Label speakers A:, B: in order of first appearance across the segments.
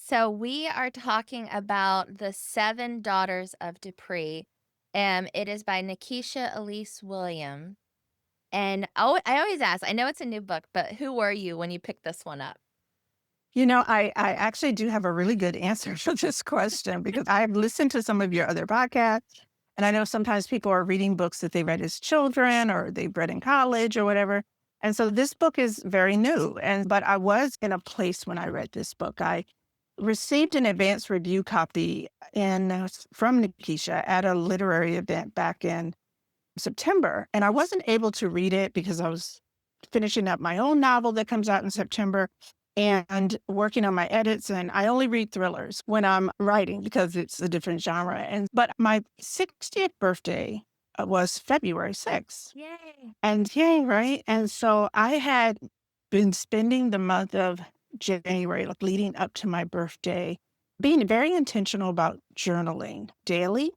A: So we are talking about The Seven Daughters of Dupree. It is by Nikisha Elise William. And I always ask, I know it's a new book, but who were you when you picked this one up?
B: I actually do have a really good answer for this question because I've listened to some of your other podcasts, and I know sometimes people are reading books that they read as children or they've read in college or whatever. And so this book is very new. But I was in a place when I read this book. I received an advanced review copy from Nikisha at a literary event back in September. And I wasn't able to read it because I was finishing up my own novel that comes out in September and working on my edits. And I only read thrillers when I'm writing because it's a different genre. But my 60th birthday was February 6th.
A: Yay.
B: And yay, right? And so I had been spending the month of January, like leading up to my birthday, being very intentional about journaling daily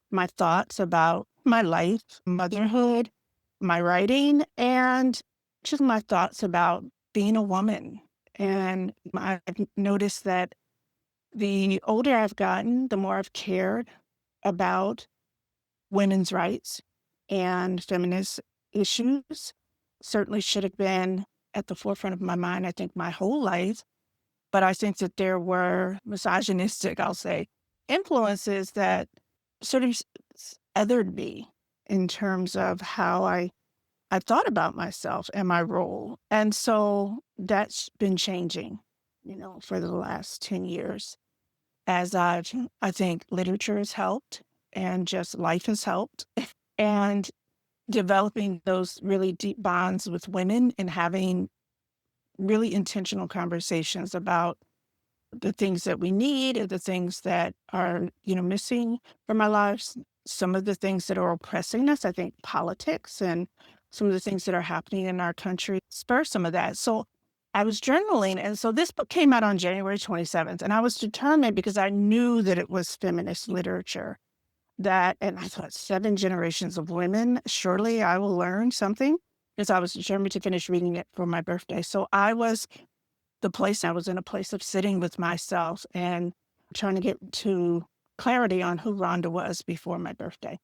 B: my thoughts about my life, motherhood, my writing, and just my thoughts about being a woman. And I've noticed that the older I've gotten, the more I've cared about women's rights and feminist issues. Certainly should have been at the forefront of my mind, I think, my whole life. But I think that there were misogynistic, I'll say, influences that sort of othered me in terms of how I thought about myself and my role. And so that's been changing, for the last 10 years as I think literature has helped and just life has helped and developing those really deep bonds with women and having really intentional conversations about the things that we need and the things that are, missing from our lives. Some of the things that are oppressing us, I think politics and some of the things that are happening in our country spur some of that. So I was journaling. And so this book came out on January 27th. And I was determined because I knew that it was feminist literature and I thought 7 generations of women, surely I will learn something because I was determined to finish reading it for my birthday. So I was in a place of sitting with myself and trying to get to clarity on who Rhonda was before my birthday.